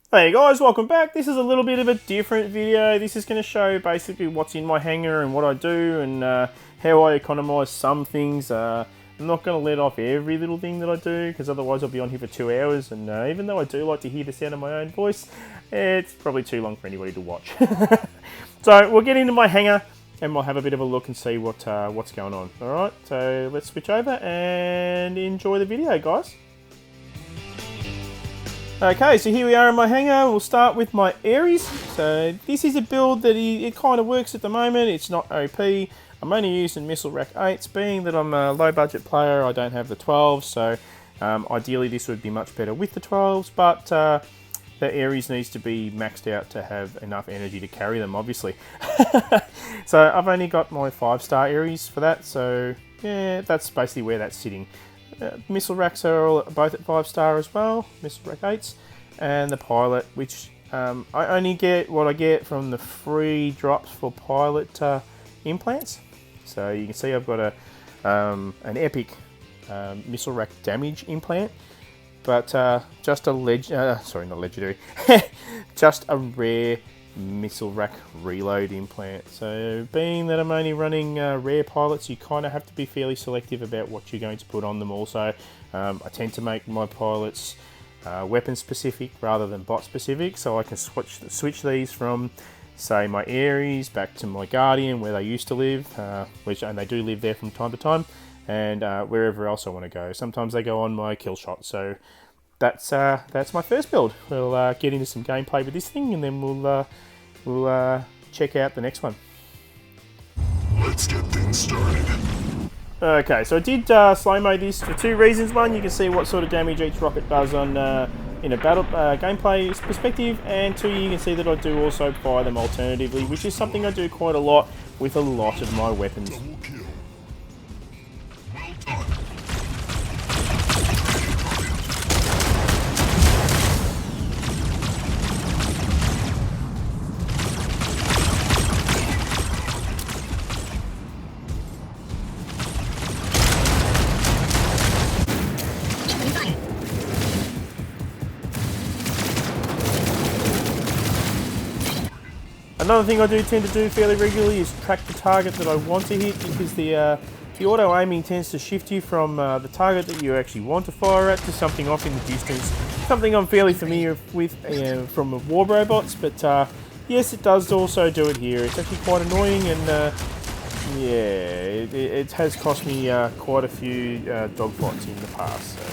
Hey guys, welcome back. This is a little bit of a different video. This is going to show basically what's in my hangar and what I do and how I economise some things. I'm not going to let off every little thing that I do because otherwise I'll be on here for 2 hours, and even though I do like to hear the sound of my own voice, it's probably too long for anybody to watch. So we'll get into my hangar and we'll have a bit of a look and see what's going on. Alright, so let's switch over and enjoy the video, guys. Okay, so here we are in my hangar. We'll start with my ARIES. So this is a build that it kind of works at the moment. It's not OP. I'm only using missile rack 8s, being that I'm a low budget player. I don't have the 12s, so ideally this would be much better with the 12s, but the ARIES needs to be maxed out to have enough energy to carry them, obviously. So I've only got my 5-star ARIES for that, so yeah, that's basically where that's sitting. Missile racks are both at 5-star as well, missile rack 8s, and the pilot, which I only get what I get from the free drops for pilot implants. So you can see I've got an epic missile rack damage implant, but just a not legendary, just a rare missile rack reload implant. So being that I'm only running rare pilots, you kind of have to be fairly selective about what you're going to put on them. Also, I tend to make my pilots weapon specific rather than bot specific, so I can switch these from, say, my ARIES back to my Guardian where they used to live, and they do live there from time to time, and wherever else I want to go. Sometimes they go on my KILLSHOT. So that's my first build. We'll get into some gameplay with this thing, and then we'll check out the next one. Let's get things started. Okay, so I did slow-mo this for 2 reasons. One, you can see what sort of damage each rocket does on in a battle gameplay perspective, and 2, you can see that I do also fire them alternatively, which is something I do quite a lot with a lot of my weapons. Double kill. Well done. Another thing I do tend to do fairly regularly is track the target that I want to hit, because the auto-aiming tends to shift you from the target that you actually want to fire at to something off in the distance. Something I'm fairly familiar with from war robots, but yes, it does also do it here. It's actually quite annoying, and yeah, it has cost me quite a few dogfights in the past. So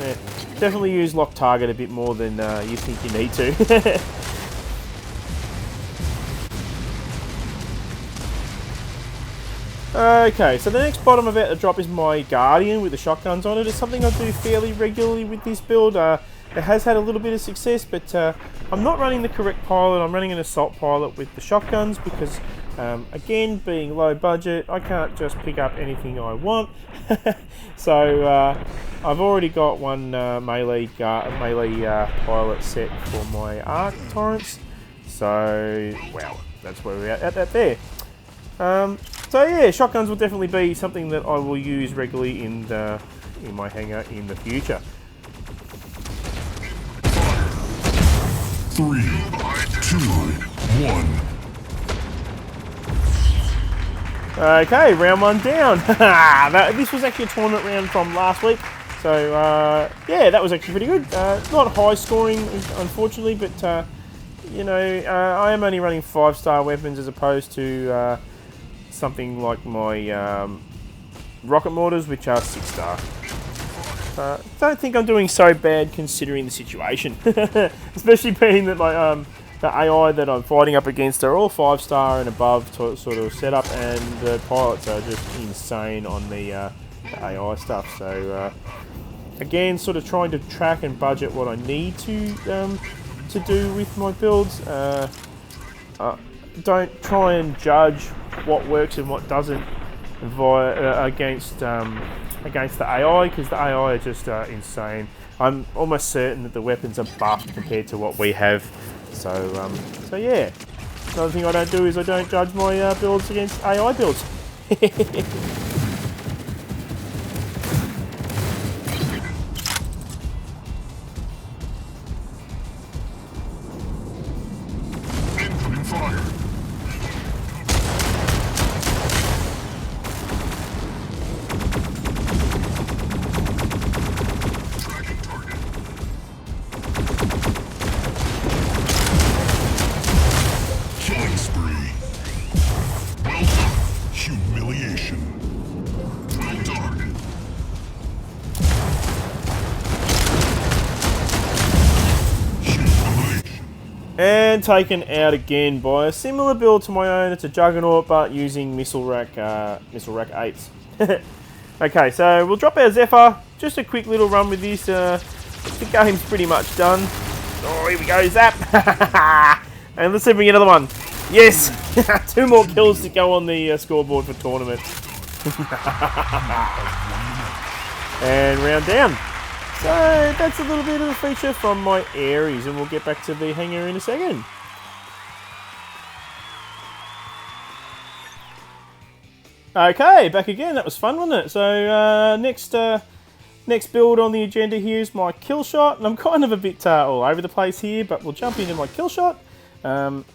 yeah, definitely use lock target a bit more than you think you need to. Okay, so the next bot I'm about to drop is my Guardian with the shotguns on it. It's something I do fairly regularly with this build. It has had a little bit of success, but I'm not running the correct pilot. I'm running an assault pilot with the shotguns because, again, being low budget, I can't just pick up anything I want. So I've already got one melee pilot set for my arc torrents. So, well, that's where we're at that there. So yeah, shotguns will definitely be something that I will use regularly in my hangar in the future. 3, 2, 1. Okay, round 1 down. This was actually a tournament round from last week, so yeah, that was actually pretty good. Not high scoring, unfortunately, but you know, I am only running 5-star weapons as opposed to something like my rocket mortars, which are 6-star. Don't think I'm doing so bad considering the situation, especially being that my the AI that I'm fighting up against are all 5-star and above sort of setup, and the pilots are just insane on the AI stuff. So again, sort of trying to track and budget what I need to do with my builds. Don't try and judge what works and what doesn't against the AI, because the AI are just insane. I'm almost certain that the weapons are buffed compared to what we have. So yeah. Another thing I don't do is I don't judge my builds against AI builds. And taken out again by a similar build to my own. It's a Juggernaut, but using missile rack 8s. Okay, so we'll drop our Zephyr. Just a quick little run with this. The game's pretty much done. Oh, here we go, zap! And let's see if we get another one. Yes! 2 more kills to go on the scoreboard for tournament. And round down. So that's a little bit of a feature from my Aries, and we'll get back to the hangar in a second. Okay, back again. That was fun, wasn't it? So next build on the agenda here is my KILLSHOT, and I'm kind of a bit all over the place here, but we'll jump into my KILLSHOT.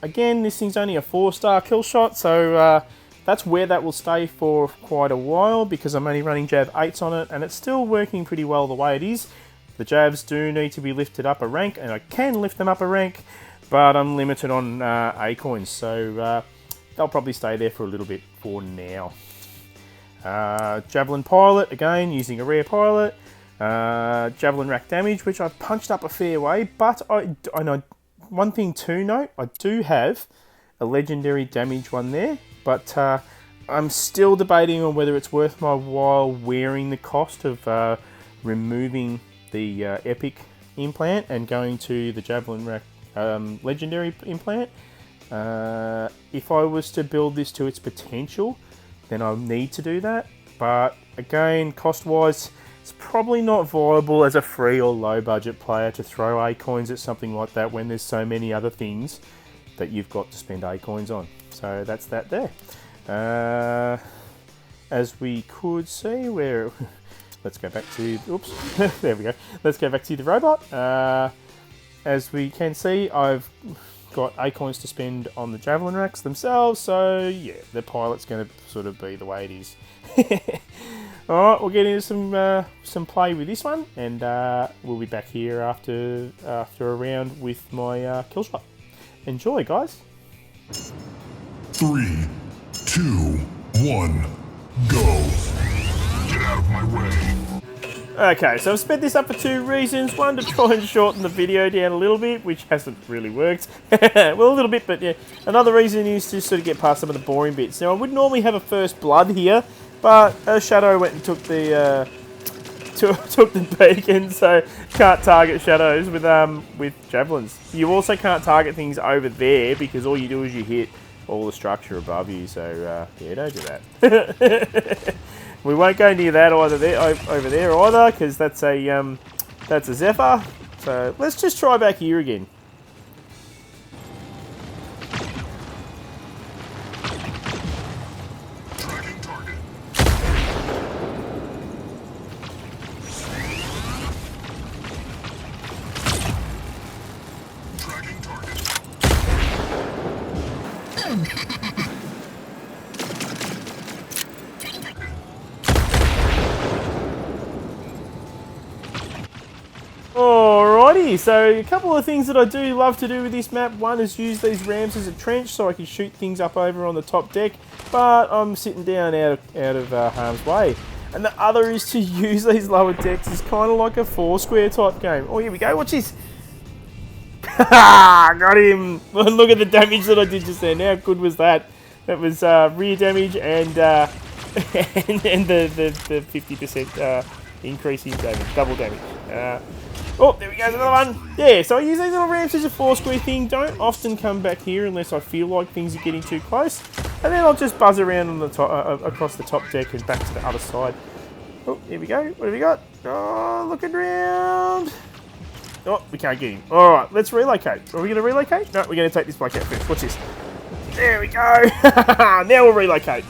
Again, this thing's only a 4-star KILLSHOT, so that's where that will stay for quite a while because I'm only running Jav 8s on it, and it's still working pretty well the way it is. The Javs do need to be lifted up a rank, and I can lift them up a rank, but I'm limited on A coins, so they'll probably stay there for a little bit for now. Javelin pilot, again, using a rare pilot. Javelin rack damage, which I've punched up a fair way, but I know one thing to note, I do have a legendary damage one there, but I'm still debating on whether it's worth my while wearing the cost of removing the epic implant and going to the Javelin rack legendary implant. If I was to build this to its potential, then I'll need to do that, but again, cost-wise, it's probably not viable as a free or low-budget player to throw A-coins at something like that when there's so many other things that you've got to spend A-coins on. So that's that there. As we could see, where let's go back to, oops, there we go. Let's go back to the robot. As we can see, I've got A-coins to spend on the Javelin racks themselves, so yeah, the pilot's going to sort of be the way it is. Alright, we'll get into some play with this one, and we'll be back here after a round with my KILLSHOT. Enjoy, guys. 3, 2, 1, go. Get out of my way. Okay, so I've sped this up for 2 reasons. One, to try and shorten the video down a little bit, which hasn't really worked. Well, a little bit, but yeah. Another reason is to sort of get past some of the boring bits. Now, I would normally have a first blood here, but Shadow went and took the took the beacon, so can't target shadows with javelins. You also can't target things over there because all you do is you hit all the structure above you. So yeah, don't do that. We won't go near that over there either, because that's a Zephyr. So let's just try back here again. Tracking target. Tracking target. Alrighty, so a couple of things that I do love to do with this map. One is use these ramps as a trench so I can shoot things up over on the top deck, but I'm sitting down out of harm's way. And the other is to use these lower decks as kind of like a Foursquare type game. Oh, here we go, watch this. Got him. Look at the damage that I did just there. How good was that? That was rear damage and the 50% increase in damage, double damage. Oh, there we go, another one. Yeah, so I use these little ramps as a Foursquare thing. Don't often come back here unless I feel like things are getting too close. And then I'll just buzz around on the top, across the top deck and back to the other side. Oh, here we go. What have we got? Oh, looking around. Oh, we can't get him. All right, let's relocate. Are we going to relocate? No, we're going to take this bloke out first. Watch this. There we go. Now we'll relocate.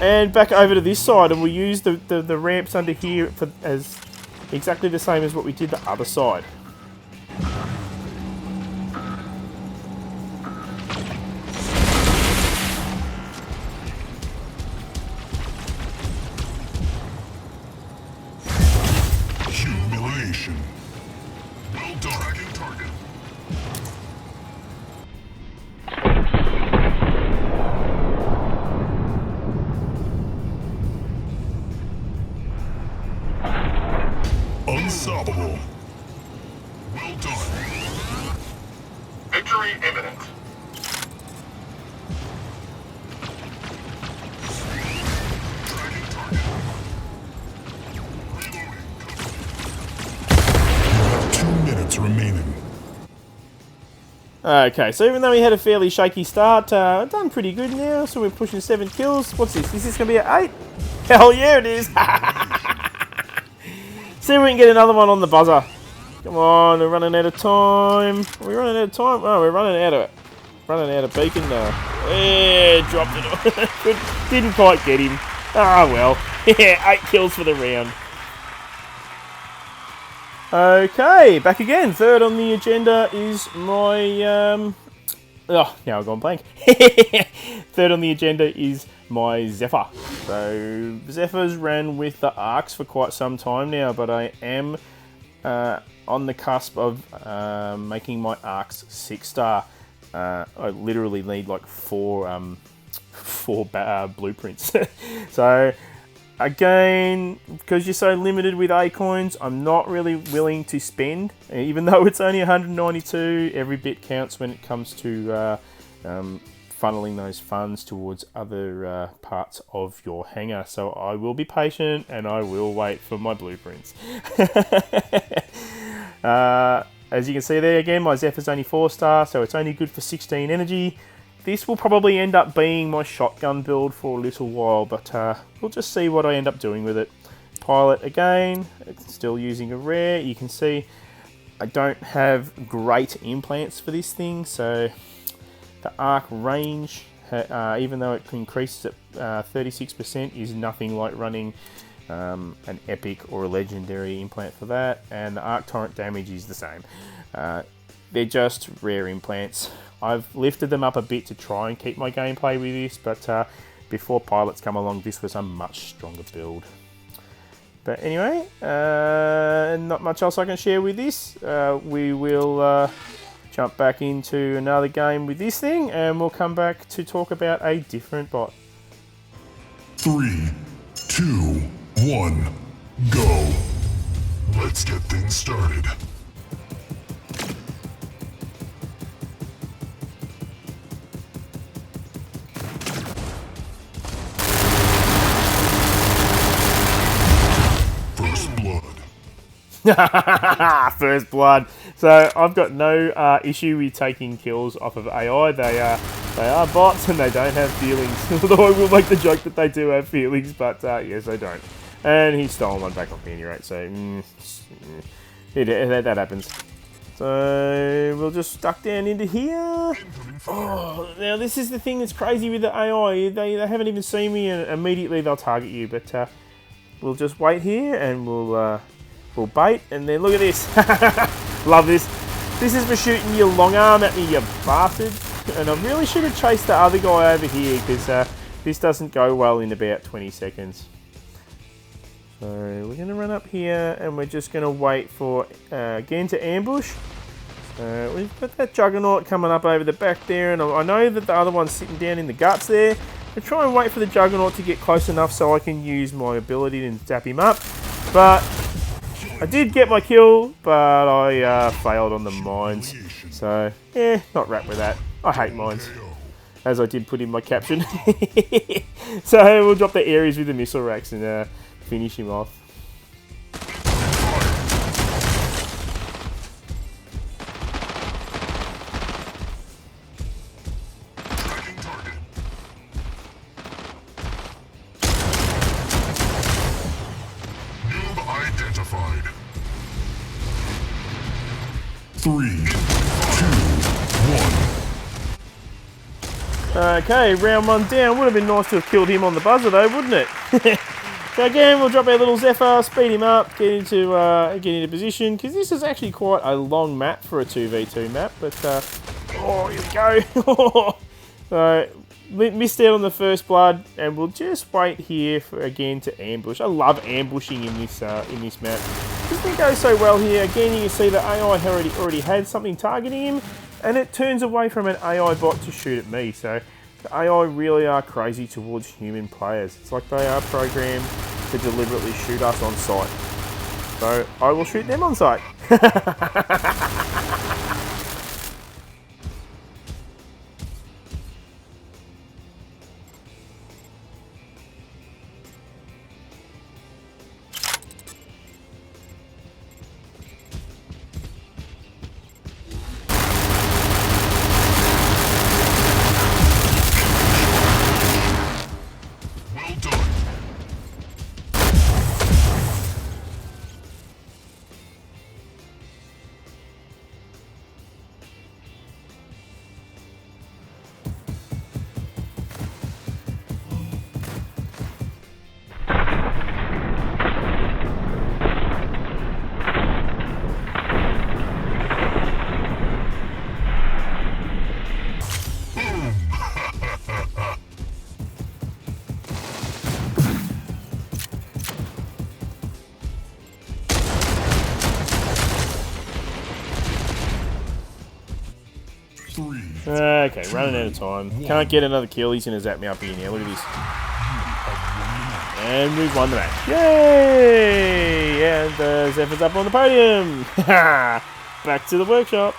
And back over to this side, and we'll use the ramps under here as exactly the same as what we did the other side. Humiliation. Well done. Tracking target. Unstoppable. Victory imminent. Tracking target. Reloading. You have 2 minutes remaining. Okay, so even though we had a fairly shaky start, done pretty good now. So we're pushing 7 kills. What's this? Is this going to be an 8? Hell yeah, it is. See if we can get another one on the buzzer. Come on, we're running out of time. Are we running out of time? Oh, we're running out of it. Running out of beacon now. Yeah, dropped it. Didn't quite get him. Ah, well. Yeah, 8 kills for the round. Okay, back again. Third on the agenda is my... Oh, now I've gone blank. Third on the agenda is my Zephyr. So, Zephyr's ran with the ARCs for quite some time now, but I am on the cusp of making my ARCs 6-star. I literally need like four blueprints. So, again, because you're so limited with A coins, I'm not really willing to spend. Even though it's only 192, every bit counts when it comes to funneling those funds towards other parts of your hangar. So I will be patient and I will wait for my blueprints. As you can see there, again, my Zephyr's only 4-star, so it's only good for 16 energy. This will probably end up being my shotgun build for a little while, but we'll just see what I end up doing with it. Pilot again, it's still using a rare. You can see I don't have great implants for this thing, so the arc range, even though it increases at 36%, is nothing like running an epic or a legendary implant for that, and the arc torrent damage is the same. They're just rare implants. I've lifted them up a bit to try and keep my gameplay with this, but before pilots come along, this was a much stronger build. But anyway, not much else I can share with this. We will jump back into another game with this thing, and we'll come back to talk about a different bot. 3, 2, 1, go. Let's get things started. First blood. First blood. So I've got no issue with taking kills off of AI. They are bots and they don't have feelings. Although I will make the joke that they do have feelings, but yes, they don't. And he's stolen one back off me anyway, so that happens. So we'll just duck down into here. Oh, now this is the thing that's crazy with the AI. They haven't even seen me, and immediately they'll target you. But we'll just wait here and we'll bait, and then look at this. Love this. This is for shooting your long arm at me, you bastard. And I really should have chased the other guy over here, because this doesn't go well in about 20 seconds. So we're going to run up here, and we're just going to wait for, again, to ambush. We've got that Juggernaut coming up over the back there, and I know that the other one's sitting down in the guts there. I'll try and wait for the Juggernaut to get close enough so I can use my ability to zap him up. But I did get my kill, but I failed on the mines. So, yeah, not wrapped with that. I hate mines, as I did put in my caption. So we'll drop the ARIES with the missile racks and finish him off. Tracking target. Noob identified. 3, 2, 1. Okay, round 1 down. Would have been nice to have killed him on the buzzer though, wouldn't it? So again, we'll drop our little Zephyr, speed him up, get into position, because this is actually quite a long map for a 2v2 map, but oh, here we go. So, missed out on the first blood, and we'll just wait here for, again, to ambush. I love ambushing in this map. This thing goes so well here. Again, you can see the AI already had something targeting him, and it turns away from an AI bot to shoot at me. So the AI really are crazy towards human players. It's like they are programmed to deliberately shoot us on sight. So I will shoot them on sight. Okay, running out of time. Can't get another kill. He's going to zap me up here now. Look at this. And we've won the match. Yay! And Zephyr's up on the podium. Back to the workshop.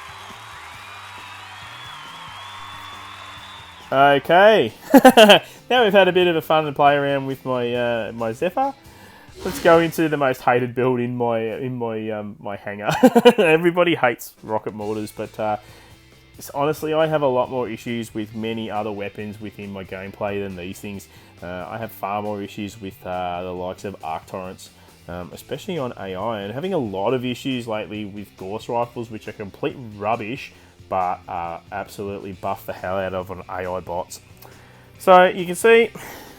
Okay. Now we've had a bit of a fun and play around with my my Zephyr. Let's go into the most hated build in my hangar. Everybody hates rocket mortars, but honestly, I have a lot more issues with many other weapons within my gameplay than these things. I have far more issues with the likes of arc torrents, especially on AI, and having a lot of issues lately with Gauss rifles, which are complete rubbish, but absolutely buff the hell out of on AI bots. So you can see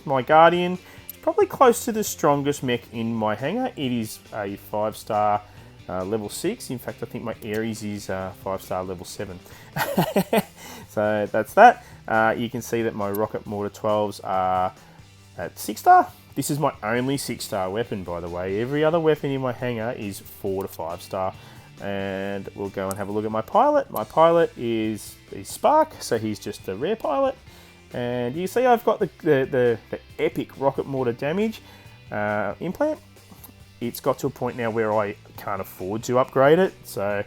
my Guardian is probably close to the strongest mech in my hangar. It is a 5-star level 6. In fact, I think my ARIES is 5-star level 7. So that's that. You can see that my rocket mortar 12s are at 6-star. This is my only 6-star weapon, by the way. Every other weapon in my hangar is 4 to 5-star. And we'll go and have a look at my pilot. My pilot is Spark, so he's just a rare pilot. And you see I've got the epic rocket mortar damage implant. It's got to a point now where I can't afford to upgrade it, so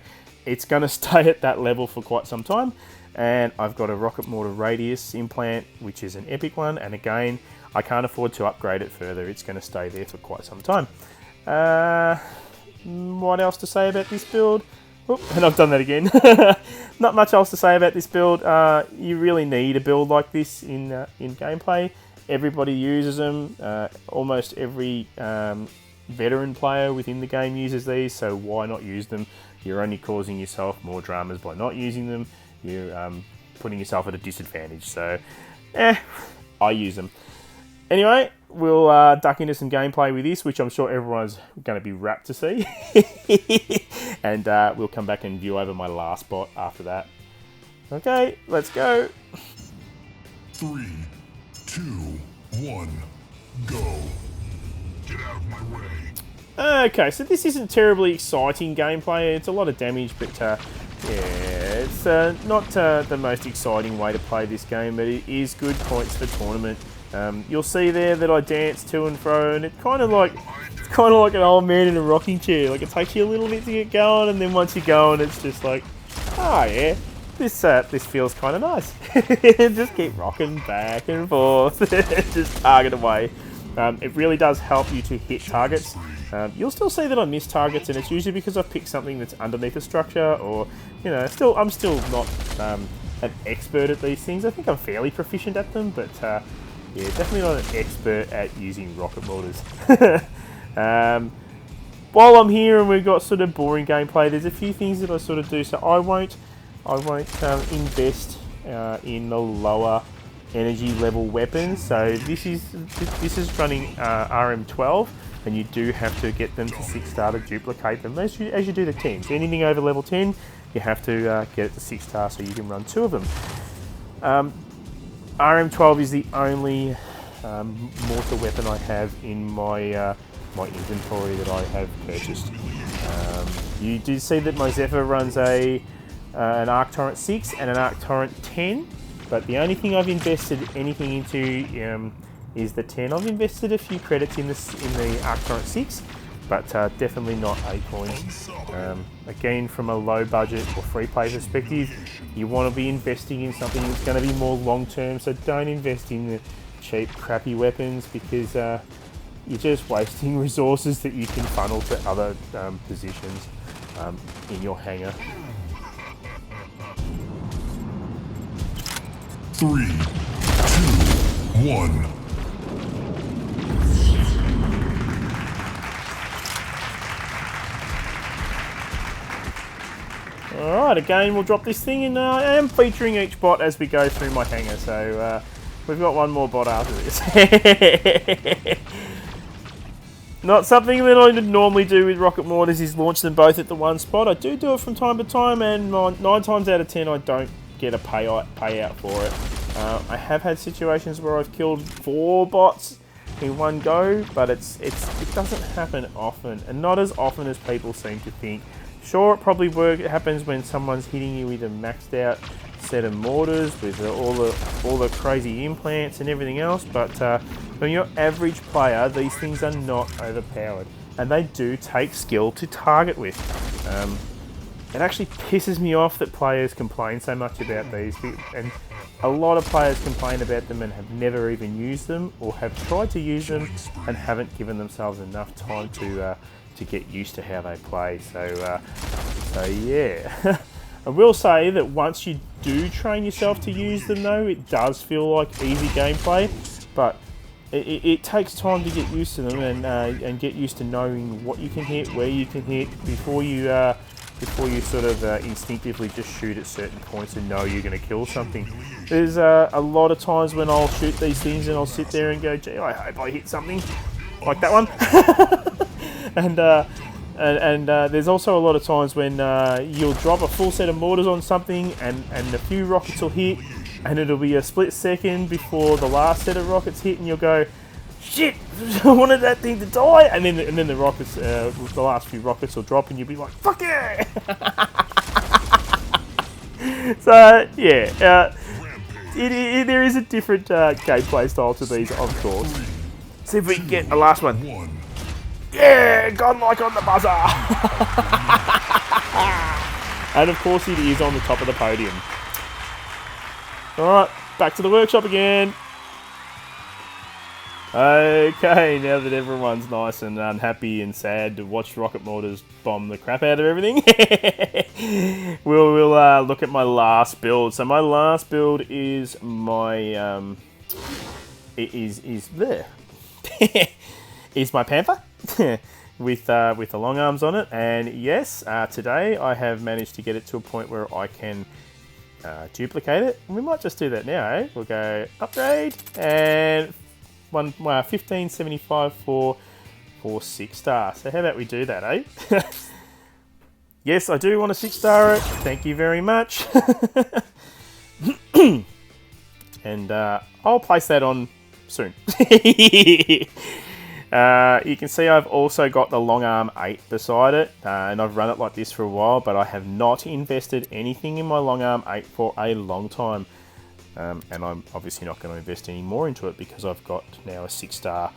it's going to stay at that level for quite some time. And I've got a rocket mortar radius implant, which is an epic one, and again, I can't afford to upgrade it further. It's going to stay there for quite some time. What else to say about this build? Oop, and I've done that again. Not much else to say about this build. You really need a build like this in gameplay. Everybody uses them. Almost every veteran player within the game uses these, so why not use them? You're only causing yourself more dramas by not using them. You're putting yourself at a disadvantage, so I use them. Anyway, we'll duck into some gameplay with this, which I'm sure everyone's going to be rapt to see. And we'll come back and view over my last bot after that. Okay, let's go. 3, 2, 1, go. Get out of my way. Okay, so this isn't terribly exciting gameplay. It's a lot of damage, but yeah, it's not the most exciting way to play this game, but it is good points for tournament. You'll see there that I dance to and fro, and it's kind of like an old man in a rocking chair. Like, it takes you a little bit to get going, and then once you're going, it's just like, oh yeah, this feels kind of nice. Just keep rocking back and forth, just target away. It really does help you to hit targets. You'll still see that I miss targets, and it's usually because I've picked something that's underneath a structure, or, you know, I'm still not an expert at these things. I think I'm fairly proficient at them, but yeah, definitely not an expert at using rocket mortars. While I'm here and we've got sort of boring gameplay, there's a few things that I sort of do. So I won't invest in the lower energy level weapons. So this is running RM12, and you do have to get them to 6-star to duplicate them as you do the 10s. Anything over level 10, you have to get it to 6-star so you can run 2 of them. RM12 is the only mortar weapon I have in my my inventory that I have purchased. You do see that my Zephyr runs an Arc Torrent 6 and an Arc Torrent 10, but the only thing I've invested anything into is the 10. I've invested a few credits in the Arc Torrent 6, but definitely not 8 coins. Again, from a low budget or free play perspective, you want to be investing in something that's going to be more long term, so don't invest in the cheap crappy weapons, because you're just wasting resources that you can funnel to other positions in your hangar. 3, 2, 1. Alright, again we'll drop this thing, and I am featuring each bot as we go through my hangar, so we've got one more bot after this. Not something that I would normally do with rocket mortars is launch them both at the one spot. I do it from time to time, and 9 times out of 10 I don't get a payout for it. I have had situations where I've killed 4 bots in one go, but it doesn't happen often, and not as often as people seem to think. Sure, it probably happens when someone's hitting you with a maxed out set of mortars with all the crazy implants and everything else, but when you're average player, these things are not overpowered, and they do take skill to target with. It actually pisses me off that players complain so much about these, and a lot of players complain about them and have never even used them, or have tried to use them and haven't given themselves enough time to get used to how they play. So yeah. I will say that once you do train yourself to use them though, it does feel like easy gameplay, but it takes time to get used to them and get used to knowing what you can hit, where you can hit, before you sort of instinctively just shoot at certain points and know you're going to kill something. There's a lot of times when I'll shoot these things and I'll sit there and go, gee, I hope I hit something like that one. and there's also a lot of times when you'll drop a full set of mortars on something and a few rockets will hit, and it'll be a split second before the last set of rockets hit, and you'll go, shit, I wanted that thing to die, and then the rockets, the last few rockets will drop, and you'll be like, fuck yeah! So yeah, there is a different gameplay style to these, of course. See if we can get the last one. Yeah, godlike on the buzzer! And of course it is on the top of the podium. Alright, back to the workshop again. Okay, now that everyone's nice and unhappy and sad to watch rocket mortars bomb the crap out of everything, we'll look at my last build. So my last build is my is my Panther with the long arms on it. And yes, today I have managed to get it to a point where I can duplicate it. We might just do that now, eh? We'll go upgrade and 1575 for 6-star. So how about we do that, eh? Yes, I do want a 6-star it. Thank you very much. And I'll place that on soon. You can see I've also got the long arm 8 beside it, and I've run it like this for a while, but I have not invested anything in my long arm 8 for a long time. And I'm obviously not going to invest any more into it because I've got now a 6-star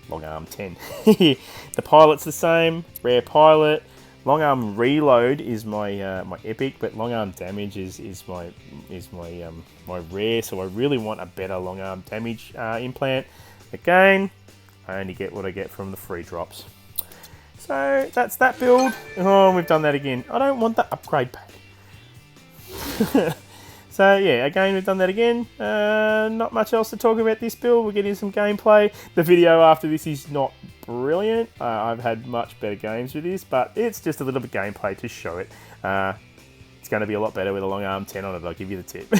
long arm 10. The pilot's the same, rare pilot. Long arm reload is my my epic, but long arm damage is my rare. So I really want a better long arm damage implant. Again, I only get what I get from the free drops. So that's that build. Oh, we've done that again. I don't want the upgrade pack. So yeah, again, we've done that again. Not much else to talk about this build. We'll get into some gameplay. The video after this is not brilliant. I've had much better games with this, but it's just a little bit gameplay to show it. It's going to be a lot better with a long arm 10 on it, I'll give you the tip.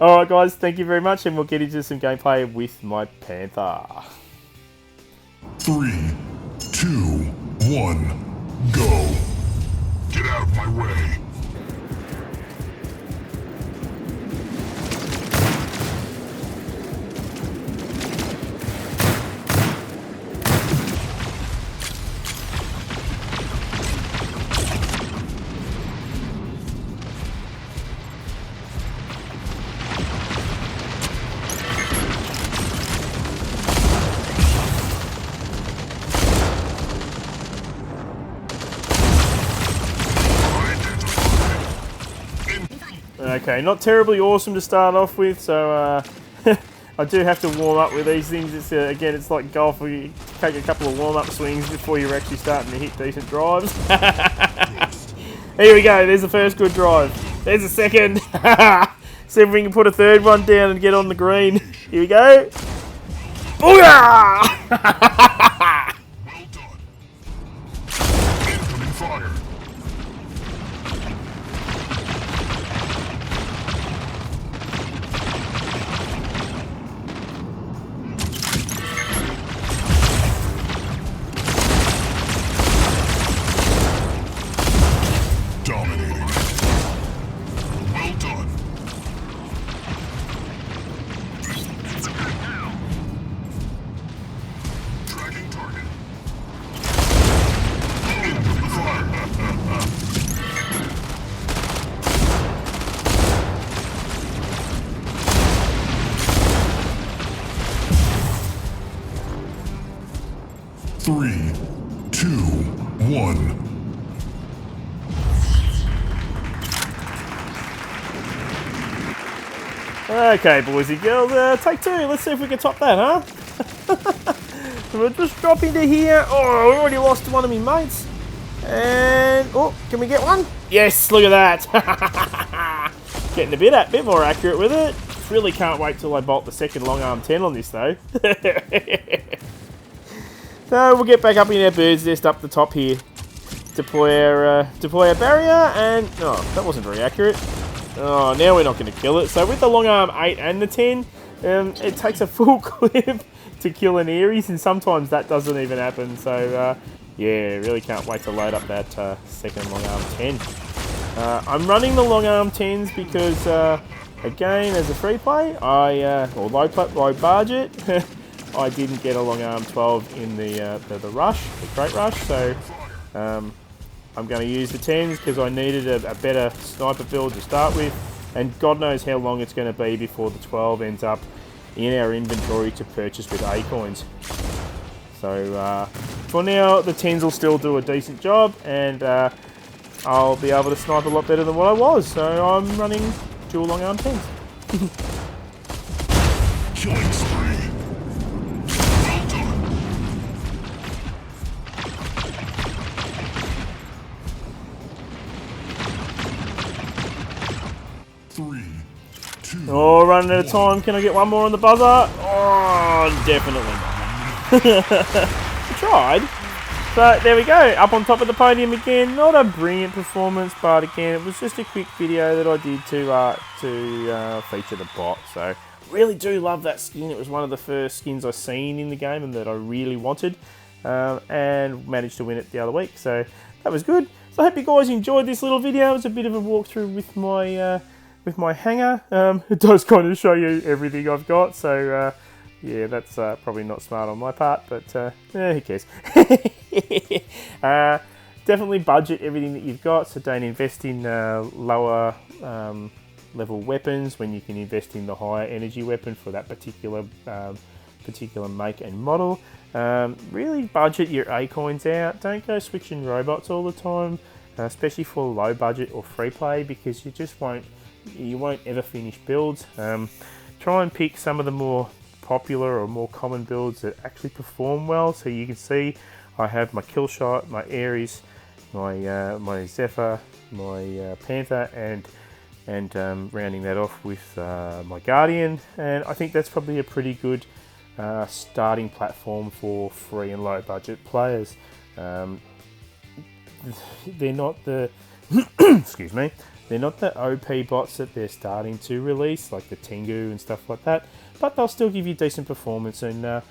Alright guys, thank you very much, and we'll get into some gameplay with my Panther. 3, 2, 1, go. Get out of my way. Okay, not terribly awesome to start off with, so I do have to warm up with these things. It's again, it's like golf, where you take a couple of warm-up swings before you're actually starting to hit decent drives. Here we go, there's the first good drive. There's the second. See if we can put a third one down and get on the green. Here we go. Booyah! Well done. Incoming fire. Dominating. Well done. Dragon Okay, boys and girls, take two. Let's see if we can top that, huh? So we'll just drop into here. Oh, I already lost one of my mates. And, oh, can we get one? Yes, look at that. Getting a bit more accurate with it. Really can't wait till I bolt the second long arm 10 on this, though. So we'll get back up in our bird's nest up the top here. Deploy our barrier, and, oh, that wasn't very accurate. Oh, now we're not going to kill it. So with the long arm 8 and the 10, it takes a full clip to kill an Aries, and sometimes that doesn't even happen. So, yeah, really can't wait to load up that second long arm 10. I'm running the long arm 10s because, again, as a free play, or low budget, I didn't get a long arm 12 in the rush, the crate rush. So, I'm going to use the 10s because I needed a better sniper build to start with, and God knows how long it's going to be before the 12 ends up in our inventory to purchase with A coins. So for now, the 10s will still do a decent job, and I'll be able to snipe a lot better than what I was. So I'm running dual long arm 10s. Killing spree. Well done. Three, two. Oh, running out of time. Can I get one more on the buzzer? Oh, definitely not. I tried. But there we go. Up on top of the podium again. Not a brilliant performance, but again, it was just a quick video that I did to feature the bot. So really do love that skin. It was one of the first skins I seen in the game and that I really wanted, and managed to win it the other week. So that was good. So I hope you guys enjoyed this little video. It was a bit of a walkthrough with my hangar. It does kind of show you everything I've got. So yeah, that's probably not smart on my part, but who cares? Definitely budget everything that you've got, so don't invest in lower level weapons when you can invest in the higher energy weapon for that particular make and model. Really budget your A coins out. Don't go switching robots all the time, especially for low budget or free play, because you won't ever finish builds. Try and pick some of the more popular or more common builds that actually perform well. So you can see I have my KILLSHOT, my ARIES, my zephyr, my panther, and rounding that off with my guardian. And I think that's probably a pretty good starting platform for free and low budget players. They're not the excuse me, they're not the OP bots that they're starting to release, like the Tengu and stuff like that, but they'll still give you decent performance. And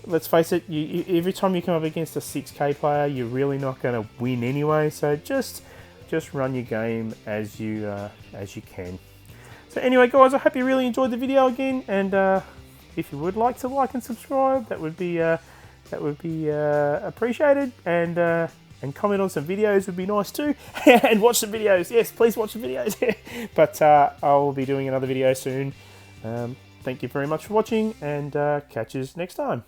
let's face it, every time you come up against a 6k player, you're really not going to win anyway. So just run your game as you can. So anyway, guys, I hope you really enjoyed the video again, and if you would like to like and subscribe, that would be appreciated. And comment on some videos would be nice too. And watch some videos. Yes, please watch the videos. But I'll be doing another video soon. Thank you very much for watching, and catch you next time.